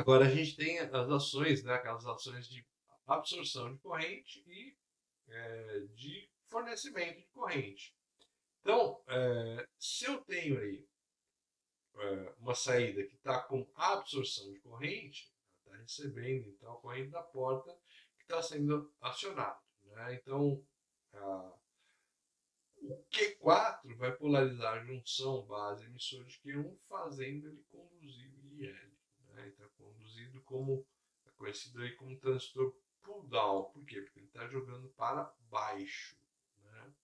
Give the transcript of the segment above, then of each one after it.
Agora a gente tem as ações, né, aquelas ações de absorção de corrente e de fornecimento de corrente. Então, se eu tenho aí uma saída que está com absorção de corrente, está recebendo então a corrente da porta que está sendo acionada. Né? Então, o Q4 vai polarizar a junção base emissor de Q1, fazendo ele conduzir o IL. Né? Então, conduzido como é conhecido aí como transistor pull down. Por quê? Porque ele está jogando para baixo. Né?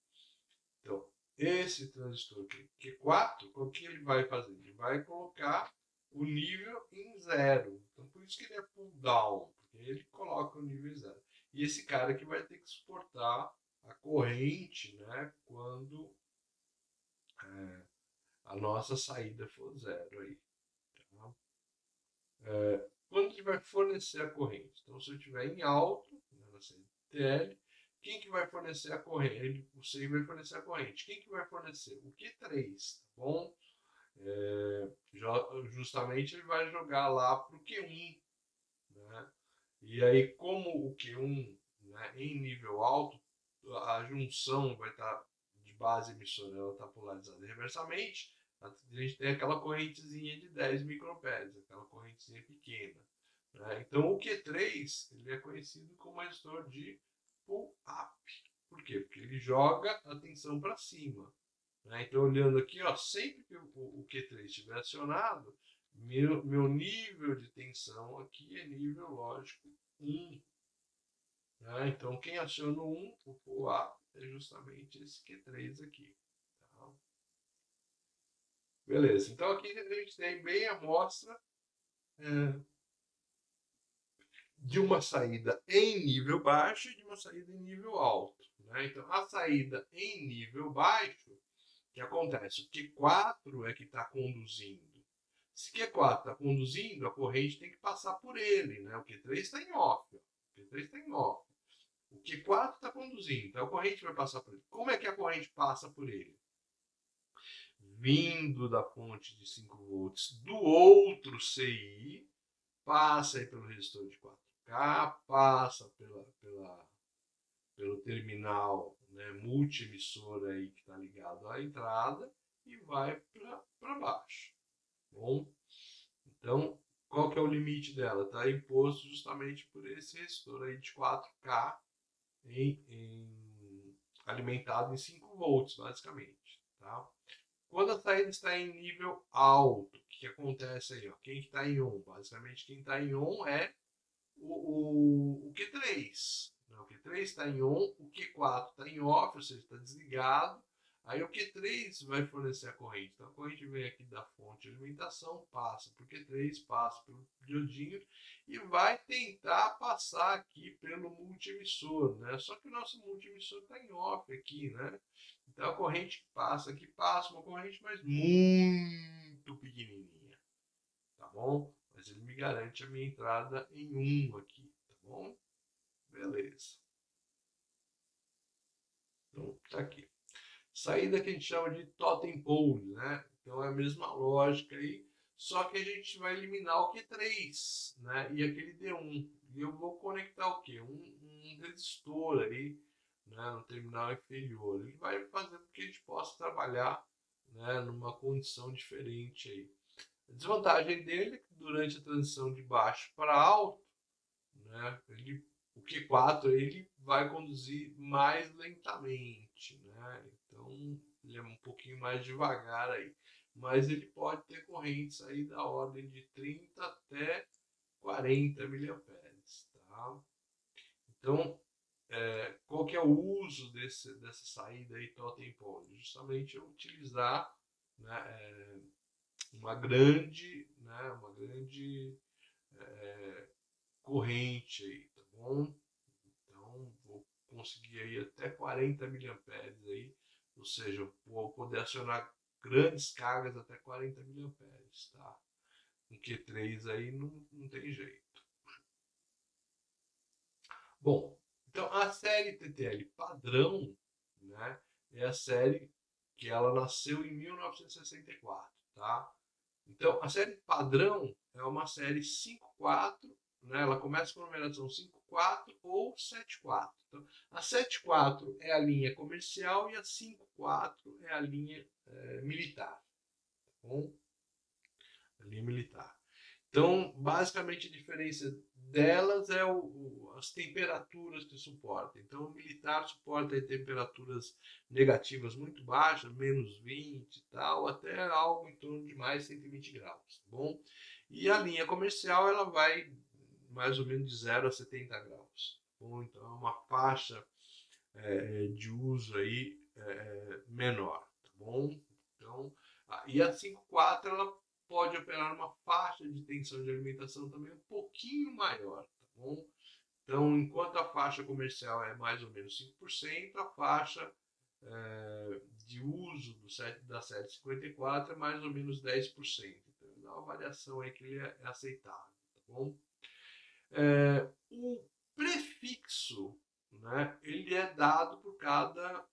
Então, esse transistor Q4, o que ele vai fazer? Ele vai colocar o nível em zero. Então, por isso que ele é pull down, porque ele coloca o nível em zero. E esse cara que vai ter que suportar a corrente, né, quando a nossa saída for zero aí. Tá? Quando ele vai fornecer a corrente? Então, se eu estiver em alto, né, na CTL, quem que vai fornecer a corrente? O CI vai fornecer a corrente. Quem que vai fornecer? O Q3, tá bom? Justamente ele vai jogar lá para o Q1. Né? E aí, como o Q1, né, em nível alto, a junção vai estar de base emissora, ela está polarizada reversamente, a gente tem aquela correntezinha de 10 microamperes, aquela correntezinha pequena. Né? Então, o Q3 ele é conhecido como resistor de pull-up. Por quê? Porque ele joga a tensão para cima. Né? Então, olhando aqui, ó, sempre que o Q3 estiver acionado, meu nível de tensão aqui é nível, lógico, 1. Né? Então, quem aciona o 1, o pull-up, é justamente esse Q3 aqui. Tá? Beleza. Então, aqui a gente tem bem a amostra de uma saída em nível baixo e de uma saída em nível alto. Né? Então, a saída em nível baixo, o que acontece? O Q4 é que está conduzindo. Se o Q4 está conduzindo, a corrente tem que passar por ele. Né? O Q3 está em off. O Q3 está em off. O Q4 está conduzindo, então a corrente vai passar por ele. Como é que a corrente passa por ele? Vindo da fonte de 5 volts do outro CI, passa aí pelo resistor de 4K, passa pelo terminal, né, multi-emissor aí que está ligado à entrada e vai para baixo. Bom, então qual que é o limite dela? Está imposto justamente por esse resistor aí de 4K alimentado em 5 volts, basicamente. Tá? Quando a saída está em nível alto, o que acontece aí? Ó? Quem está em on? Basicamente, quem está em on é o Q3. O Q3 está em on, o Q4 está em off, ou seja, está desligado. Aí o Q3 vai fornecer a corrente. Então a corrente vem aqui da fonte de alimentação, passa por Q3, passa pelo diodinho e vai tentar passar aqui pelo multiemissor, né? Só que o nosso multiemissor está em off aqui, né? Então a corrente que passa aqui passa uma corrente, mas muito pequenininha, tá bom? Mas ele me garante a minha entrada em 1 aqui, tá bom? Beleza. Então tá aqui. Saída que a gente chama de totem pole, né? Então é a mesma lógica aí, só que a gente vai eliminar o Q3, né? E aquele D1. E eu vou conectar o quê? Um resistor aí, né? No terminal inferior. Ele vai fazer com que a gente possa trabalhar, né? Numa condição diferente aí. A desvantagem dele é que durante a transição de baixo para alto, né? O Q4 ele vai conduzir mais lentamente, né? Então ele é um pouquinho mais devagar aí, mas ele pode ter correntes aí da ordem de 30 até 40 miliamperes, tá? Então, qual que é o uso dessa saída aí totem pole? Justamente utilizar, né, uma grande corrente aí, tá bom? Então, vou conseguir aí até 40 miliamperes aí, ou seja, vou poder acionar grandes cargas até 40 miliamperes, tá? Com Q3 aí não tem jeito. Bom, então a série TTL padrão, né, é a série que ela nasceu em 1964, tá? Então, a série padrão é uma série 5.4, né? Ela começa com a numeração 5.4 ou 7.4. Então, a 7.4 é a linha comercial e a 5.4 é a linha militar. Tá bom? A linha militar. Então, basicamente, a diferença delas é as temperaturas que suporta. Então, o militar suporta temperaturas negativas muito baixas, menos 20 e tal, até algo em torno de mais 120 graus. Tá bom? E a linha comercial ela vai mais ou menos de 0 a 70 graus. Tá bom? Então, é uma faixa de uso aí menor. Tá bom? Então, e a 5.4 ela pode operar numa faixa de tensão de alimentação também um pouquinho maior, tá bom? Então, enquanto a faixa comercial é mais ou menos 5%, a faixa de uso da série 54 é mais ou menos 10%. Então, dá uma variação aí que é aceitável, tá bom? O prefixo, né, ele é dado por cada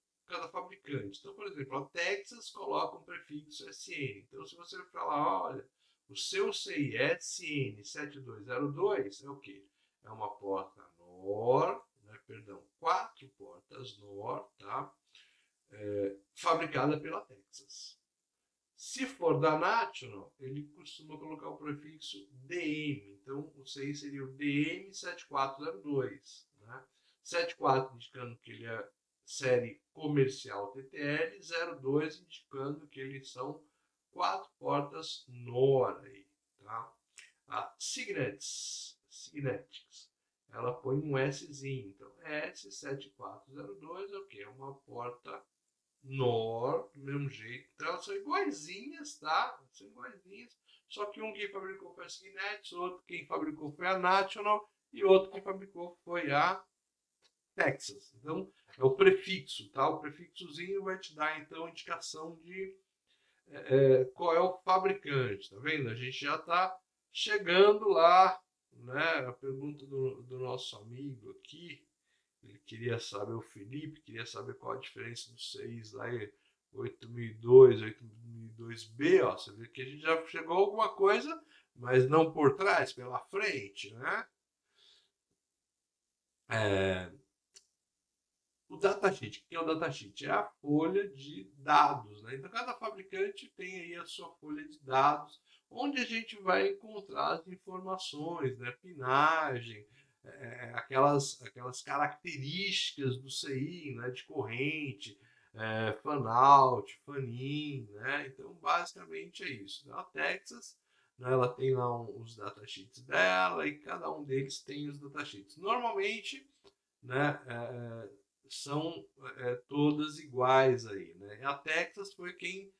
fabricante. Então, por exemplo, a Texas coloca um prefixo SN. Então, se você falar, olha, o seu CI SN 7202 é o quê? É uma porta NOR, né, perdão, 4 portas NOR, tá? Fabricada pela Texas. Se for da National, ele costuma colocar o prefixo DM. Então, o CI seria o DM7402. Né? 74 indicando que ele é série comercial TTL, 02 indicando que eles são 4 portas NOR. Aí, tá? A Signetics, ela põe um Szinho. Então, S7402 é o que? É uma porta NOR, do mesmo jeito. Então elas são iguaizinhas, tá? São iguaizinhas. Só que um quem fabricou foi a Signetics, outro quem fabricou foi a National e outro quem fabricou foi a Texas. Então é o prefixo, tá? O prefixozinho vai te dar então indicação de qual é o fabricante, tá vendo? A gente já está chegando lá, né? A pergunta do nosso amigo aqui. Ele queria saber, o Felipe queria saber qual a diferença dos CIs lá em 8002, 8002B, ó. Você vê que a gente já chegou a alguma coisa, mas não por trás, pela frente, né? O datasheet, o que é o datasheet? É a folha de dados, né? Então cada fabricante tem aí a sua folha de dados, onde a gente vai encontrar as informações, né? Pinagem, aquelas características do CI, né? De corrente, fan-out, fan-in, né? Então basicamente é isso. A Texas, né, ela tem lá os datasheets dela e cada um deles tem os datasheets. Normalmente, né, são todas iguais aí, né? A Texas foi quem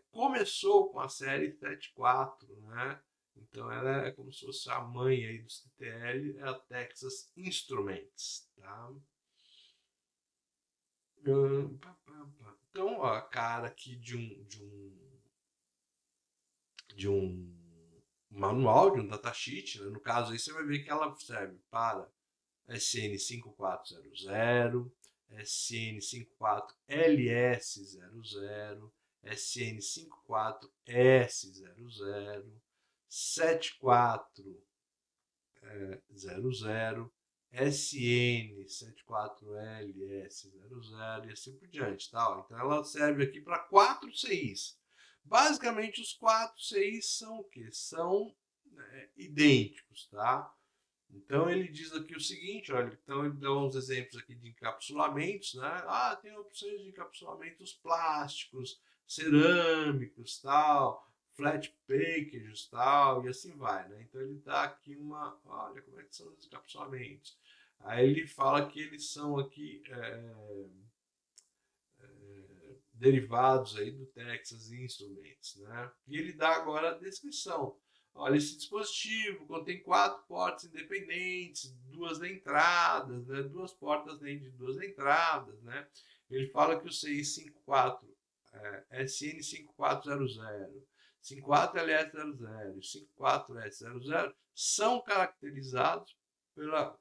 começou com a série 74, né? Então ela é como se fosse a mãe aí do CTL, é a Texas Instruments, tá? Então, ó, a cara aqui de um manual, de um datasheet, né? No caso aí você vai ver que ela serve para SN5400, SN54LS00, SN54S00, 7400, SN74LS00 e assim por diante. Tá? Então ela serve aqui para 4 CIs. Basicamente os 4 CIs são o que? São idênticos, tá? Então ele diz aqui o seguinte, olha, então ele dá uns exemplos aqui de encapsulamentos, né? Ah, tem opções de encapsulamentos plásticos, cerâmicos, tal, flat packages, tal, e assim vai, né? Então ele dá aqui olha como é que são os encapsulamentos. Aí ele fala que eles são aqui derivados aí do Texas Instruments, né? E ele dá agora a descrição. Olha, esse dispositivo contém 4 portas independentes, 2 entradas, né? 2 portas dentro de 2 entradas, né? Ele fala que o CI54 SN5400, 54LS00 e 54S00 são caracterizados pela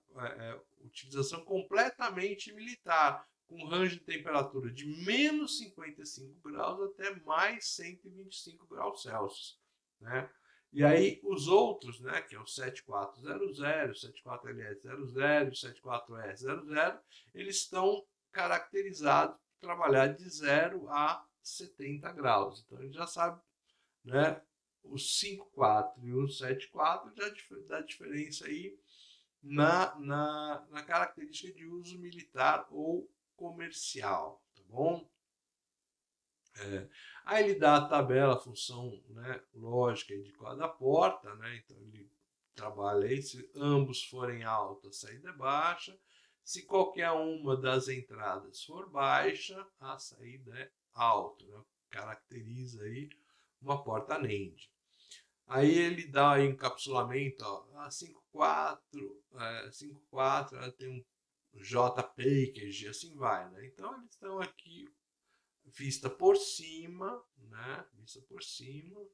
utilização completamente militar, com range de temperatura de menos 55 graus até mais 125 graus Celsius. né? E aí os outros, né, que é o 7400, 74LS00 e 74S00, eles estão caracterizados para trabalhar de 0 a 70 graus. Então a gente já sabe, né, o 54 e o 74 já dá diferença aí na característica de uso militar ou comercial, tá bom? Aí ele dá a tabela, a função, né, lógica de cada porta, né? Então ele trabalha aí, se ambos forem alta, a saída é baixa. Se qualquer uma das entradas for baixa, a saída é alta, né? Caracteriza aí uma porta NAND. Aí ele dá aí encapsulamento, ó, a 54, ela tem um JPackage, assim vai, né? Então eles estão aqui vista por cima, né? Vista por cima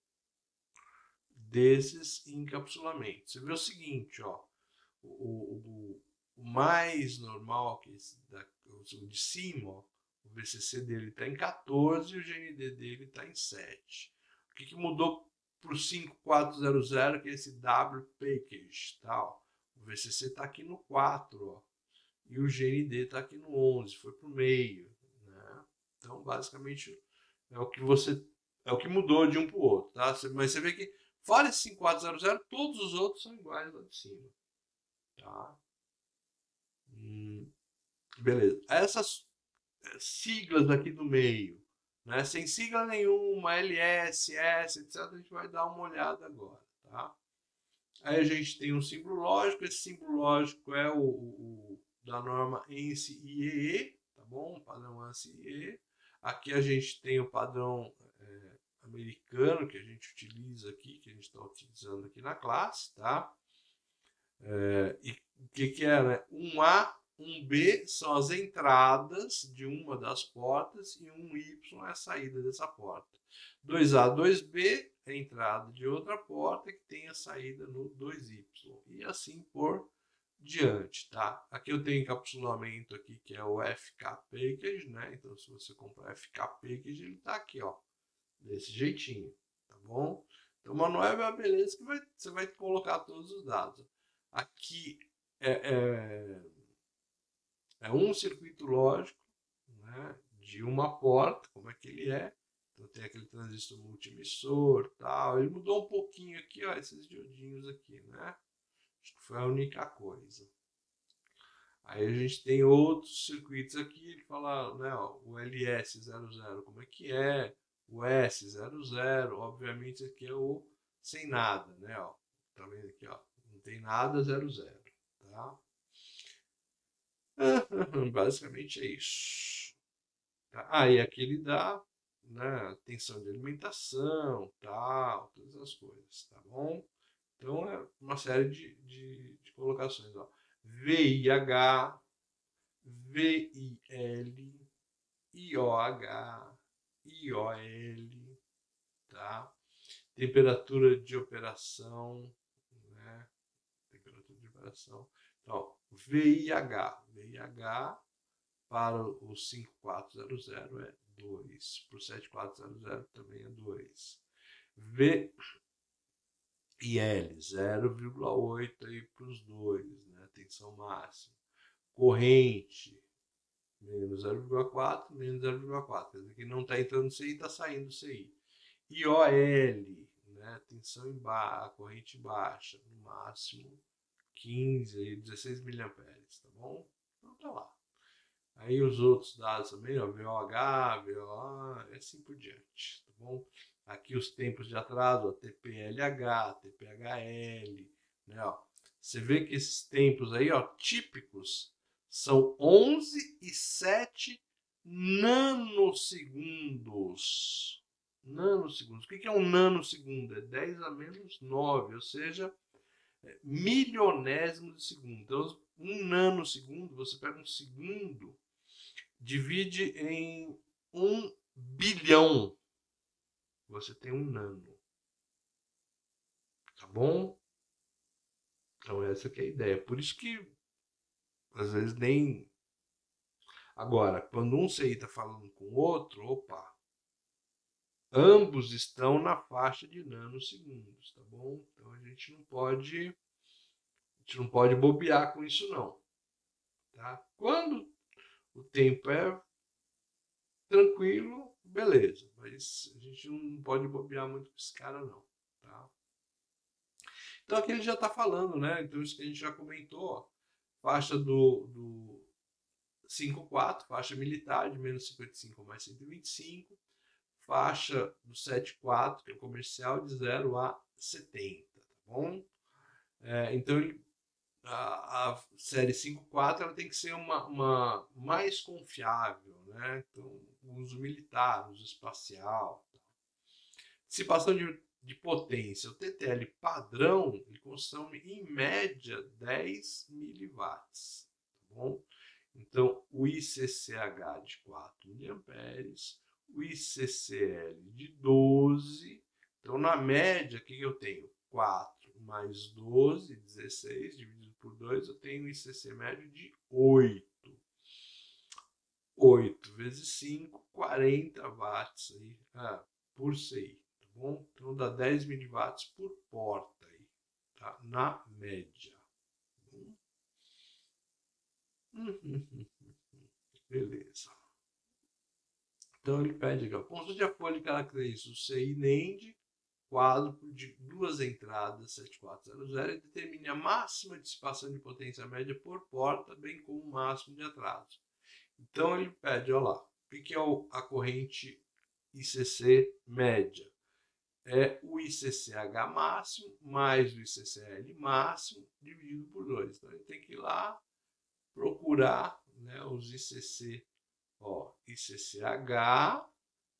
desses encapsulamentos. Você vê o seguinte, ó, o mais normal que o de cima, ó, o VCC dele está em 14 e o GND dele está em 7. O que mudou para o 5400, que é esse W package, tá? Ó. O VCC está aqui no 4, ó, e o GND está aqui no 11, foi para o meio, né? Então, basicamente, é o que mudou de um para o outro, tá? Mas você vê que fora esse 5400, todos os outros são iguais lá de cima, tá? Beleza. Essas siglas aqui do meio, né? Sem sigla nenhuma, LS, S, etc. A gente vai dar uma olhada agora, tá? Aí a gente tem um símbolo lógico. Esse símbolo lógico é o da norma ANSI-IEE, tá bom? Padrão ANSI-IEE. Aqui a gente tem o padrão americano que a gente utiliza aqui, que a gente está utilizando aqui na classe, tá? E o que é, né? 1A, 1B são as entradas de uma das portas e 1Y é a saída dessa porta. 2A, 2B é a entrada de outra porta que tem a saída no 2Y. E assim por diante, tá? Aqui eu tenho encapsulamento aqui que é o FK Package, né? Então se você comprar FK Package, ele tá aqui, ó, desse jeitinho, tá bom? Então o manual é uma beleza que você vai colocar todos os dados. Aqui é um circuito lógico, né, de uma porta, como é que ele é. Então tem aquele transistor multiemissor, tal. Ele mudou um pouquinho aqui, ó, esses diodinhos aqui, né? Acho que foi a única coisa. Aí a gente tem outros circuitos aqui, ele fala, né, ó, o LS00, como é que é? O S00, obviamente aqui é o sem nada, né, ó. Tá vendo aqui, ó? Não tem nada, 00, tá? Basicamente é isso. Tá? Ah, e aqui ele dá, né, tensão de alimentação, tal, todas as coisas, tá bom? Então é uma série de colocações, ó. VIH, VIL, IOH, IOL, tá? Temperatura de operação, né? Temperatura de operação. Então, VIH para o 5400 é 2, para o 7400 também é 2. VIL 0,8 aí para os dois, né? Tensão máxima. Corrente menos 0,4, menos 0,4. Quer dizer que não está entrando CI, está saindo CI. IOL, né? Tensão em baixa, corrente baixa, no máximo 15, 16 mA, tá bom? Então tá lá. Aí os outros dados também, ó, VOH, VOA, e assim por diante, tá bom? Aqui os tempos de atraso, ó, TPLH, TPHL, né, ó. Você vê que esses tempos aí, ó, típicos, são 11 e 7 nanosegundos. Nanosegundos. O que é um nanosegundo? É 10 a menos 9, ou seja, milionésimo de segundo. Então, um nanosegundo, você pega um segundo, divide em 1 bilhão. Você tem um nano. Tá bom? Então essa que é a ideia. Por isso que às vezes nem... Agora, quando um CI está falando com o outro, opa, ambos estão na faixa de nanosegundos, tá bom? Então a gente não pode bobear com isso não, tá? Quando o tempo é tranquilo, beleza, mas a gente não pode bobear muito com esse cara não, tá? Então aqui ele já está falando, né? Então isso que a gente já comentou, ó, faixa do 5.4, faixa militar de menos 55 mais 125, faixa do 7.4, que é comercial, de 0 a 70, tá bom? Então a série 5.4 ela tem que ser uma mais confiável, né? Então, uso militar, uso espacial. Dissipação de potência. O TTL padrão ele consome em média 10 miliwatts, tá bom? Então, o ICCH de 4 miliamperes, o ICCL de 12. Então, na média, o que eu tenho? 4 mais 12, 16, dividido por 2, eu tenho um ICC médio de 8. 8 vezes 5, 40 watts aí, por CI, tá bom? Então, dá 10 miliwatts por porta aí, tá? Na média. Beleza. Então ele pede aqui, ó, consulte a folha de características do CI NEND, quadro de duas entradas 7400 e determine a máxima dissipação de potência média por porta, bem como o máximo de atraso. Então ele pede, olha lá, o que é a corrente ICC média? É o ICCH máximo mais o ICCL máximo dividido por 2. Então ele tem que ir lá procurar, né, os ICC, ó, ICCH,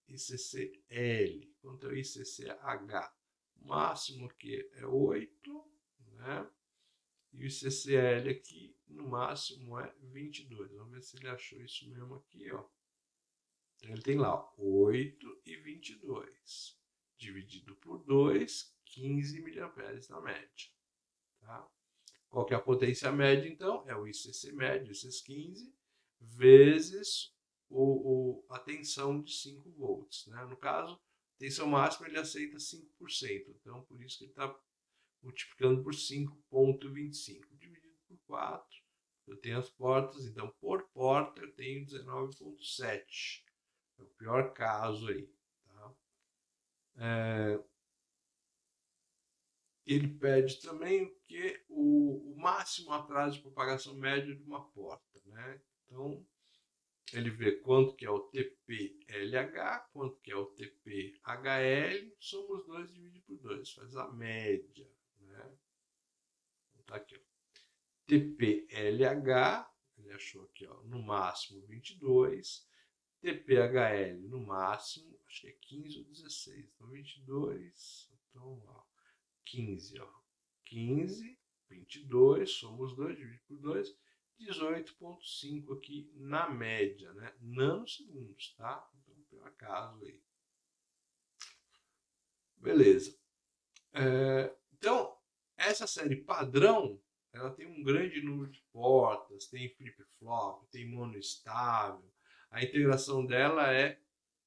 ICCL. Quanto é o ICCH? O máximo aqui é 8, né? E o ICCL aqui, no máximo, é 22. Vamos ver se ele achou isso mesmo aqui, ó. Então, ele tem lá 8 e 22. Dividido por 2, 15 miliamperes na média. Tá? Qual que é a potência média, então? É o ICC médio, esses 15, vezes a tensão de 5 volts. Né? No caso, a tensão máxima ele aceita 5%. Então, por isso que ele está multiplicando por 5,25. Dividido por 4, eu tenho as portas. Então, por porta, eu tenho 19,7. É o pior caso aí. Tá? Ele pede também que o máximo atraso de propagação média de uma porta. Né? Então, ele vê quanto que é o TP-LH, quanto que é o TP-HL, soma os dois e divide por 2, faz a média. Né? Então, tá aqui, ó. TP-LH, ele achou aqui, ó, no máximo 22, TP-HL no máximo, acho que é 15 ou 16, então 22, então, ó, 15, ó, 15, 22, somos 2, divide por 2, 18,5 aqui na média, né? Nanosegundos, tá? Então, por acaso aí. Beleza. Então, essa série padrão, ela tem um grande número de portas, tem flip-flop, tem mono estável. A integração dela é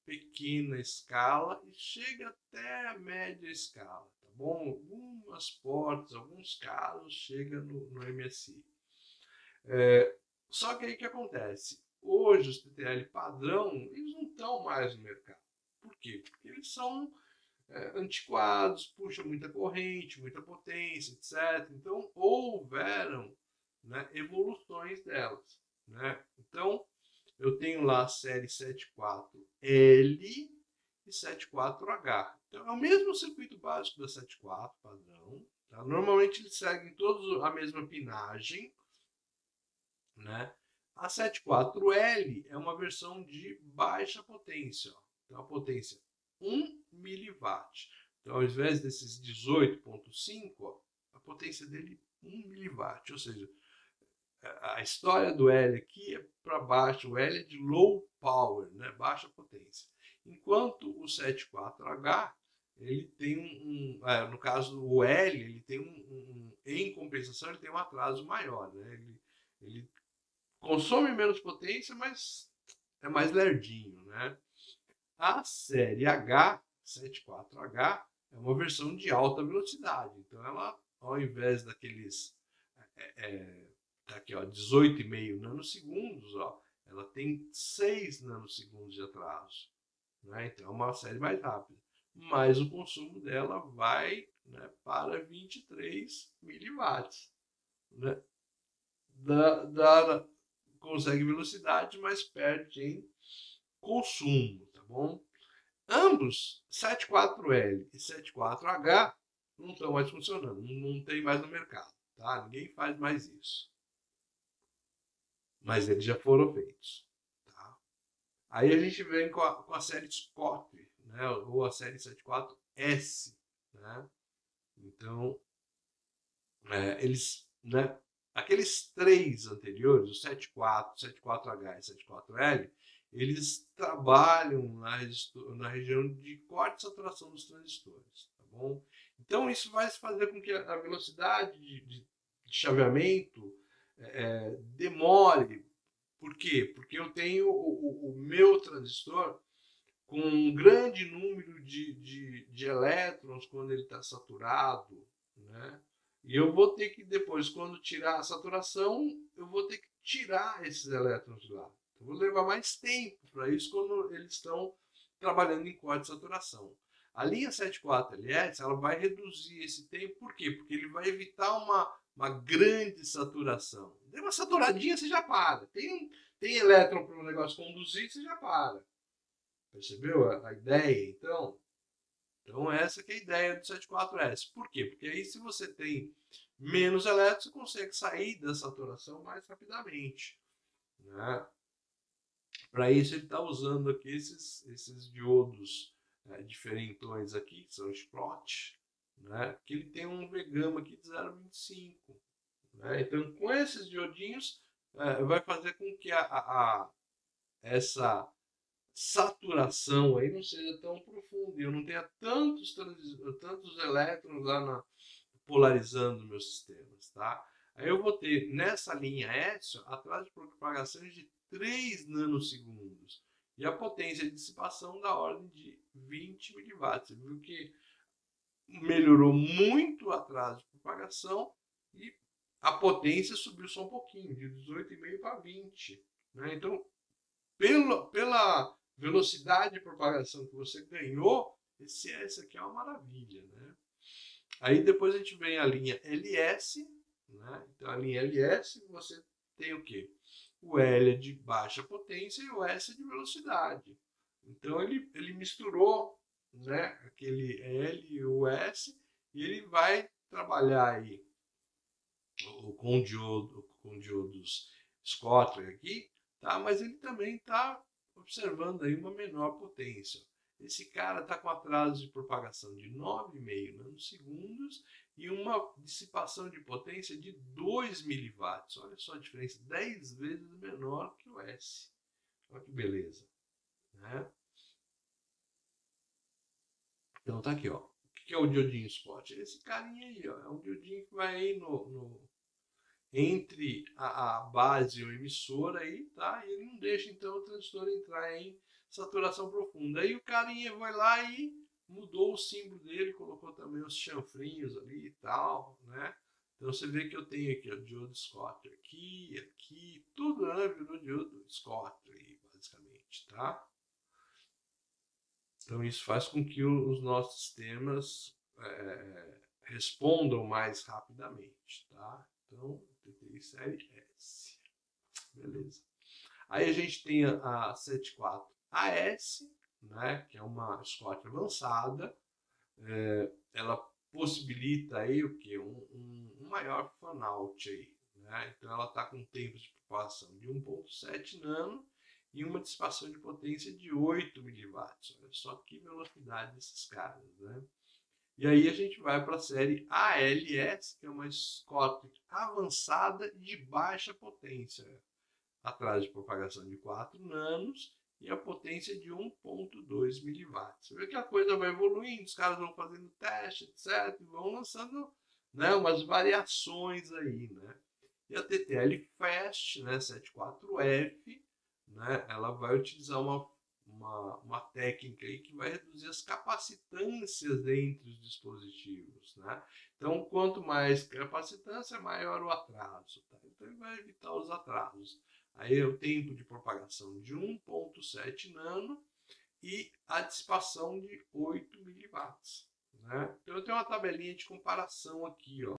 pequena escala e chega até a média escala, tá bom? Algumas portas, alguns casos, chega no MSI. Só que aí o que acontece? Hoje os TTL padrão, eles não estão mais no mercado. Por quê? Porque eles são antiquados, puxam muita corrente, muita potência, etc. Então houveram, né, evoluções delas. Né? Então eu tenho lá a série 74L e 74H. Então é o mesmo circuito básico da 74 padrão. Tá? Normalmente eles seguem todos a mesma pinagem. Né? A 74L é uma versão de baixa potência. Ó. Então a potência 1 miliwatt. Então, ao invés desses 18,5, a potência dele 1 miliwatt. Ou seja, a história do L aqui é para baixo. O L é de low power, né? Baixa potência. Enquanto o 74H, ele tem no caso o L, ele tem em compensação, ele tem um atraso maior. Né? Ele consome menos potência, mas é mais lerdinho. Né? A série H 74H é uma versão de alta velocidade. Então, ela, ao invés daqueles tá aqui, ó, 18,5 nanosegundos, ó, ela tem 6 nanosegundos de atraso. Né? Então, é uma série mais rápida. Mas o consumo dela vai, né, para 23 miliwatts. Né? Consegue velocidade, mas perde em consumo, tá bom? Ambos, 74L e 74H, não estão mais funcionando, não tem mais no mercado, tá? Ninguém faz mais isso. Mas eles já foram feitos, tá? Aí a gente vem com a série Scott, né? Ou a série 74S, né? Então, eles, né? Aqueles três anteriores, o 74, 74H e 74L, eles trabalham na região de corte e saturação dos transistores, tá bom? Então isso vai fazer com que a velocidade de chaveamento demore. Por quê? Porque eu tenho o meu transistor com um grande número de elétrons quando ele está saturado, né? E eu vou ter que depois, quando tirar a saturação, eu vou ter que tirar esses elétrons de lá. Eu vou levar mais tempo para isso quando eles estão trabalhando em corte de saturação. A linha 74LS ela vai reduzir esse tempo, por quê? Porque ele vai evitar uma grande saturação. Deu uma saturadinha, você já para. Tem elétron para o negócio conduzir, você já para. Percebeu a ideia, então? Então, essa que é a ideia do 74S. Por quê? Porque aí, se você tem menos elétrons, você consegue sair da saturação mais rapidamente. Né? Para isso, ele está usando aqui esses diodos diferentões aqui, que são Sprott, né? Que ele tem um V-gama aqui de 0,25. Né? Então, com esses diodinhos, vai fazer com que essa saturação aí não seja tão profunda, eu não tenha tantos elétrons lá polarizando meus sistemas, tá? Aí eu vou ter nessa linha S atraso de propagação de 3 nanosegundos e a potência de dissipação da ordem de 20 miliwatts. Você viu que melhorou muito o atraso de propagação e a potência subiu só um pouquinho, de 18,5 para 20. Né? Então, pela velocidade de propagação que você ganhou, essa aqui é uma maravilha, né? Aí depois a gente vem a linha LS, né? Então a linha LS você tem o quê? O L é de baixa potência e o S é de velocidade. Então ele misturou, né, aquele L e o S e ele vai trabalhar aí com diodos Schottler aqui, tá? Mas ele também está observando aí uma menor potência. Esse cara está com atraso de propagação de 9,5 nanosegundos e uma dissipação de potência de 2 miliwatts. Olha só a diferença, 10 vezes menor que o S. Olha que beleza. Né? Então tá aqui, ó. O que é o diodinho spot? Esse carinha aí, ó. É um diodinho que vai aí entre a base e o emissor aí, tá? E ele não deixa então o transistor entrar em saturação profunda. Aí o carinha vai lá e mudou o símbolo dele, colocou também os chanfrinhos ali e tal, né? Então você vê que eu tenho aqui o diodo Schottler aqui, tudo virou diodo Schottler aí, basicamente, tá? Então isso faz com que os nossos sistemas respondam mais rapidamente, tá? Então, TTI série S. Beleza. Aí a gente tem a 74AS, né, que é uma Scott avançada. Ela possibilita aí o que? Um maior fan-out aí. Né? Então ela está com tempos de propagação de 1,7 nano e uma dissipação de potência de 8 miliwatts. Olha só que velocidade desses caras, né? E aí a gente vai para a série ALS, que é uma Scott avançada de baixa potência, atrás de propagação de 4 nanos e a potência de 1,2 miliwatts. Você vê que a coisa vai evoluindo, os caras vão fazendo teste, etc, e vão lançando, né, umas variações aí, né? E a TTL Fast, né, 74F, né, ela vai utilizar uma uma técnica aí que vai reduzir as capacitâncias entre os dispositivos, né? Então, quanto mais capacitância, maior o atraso, tá? Então, ele vai evitar os atrasos. Aí é o tempo de propagação de 1,7 nano e a dissipação de 8 miliwatts, né? Então, eu tenho uma tabelinha de comparação aqui, ó.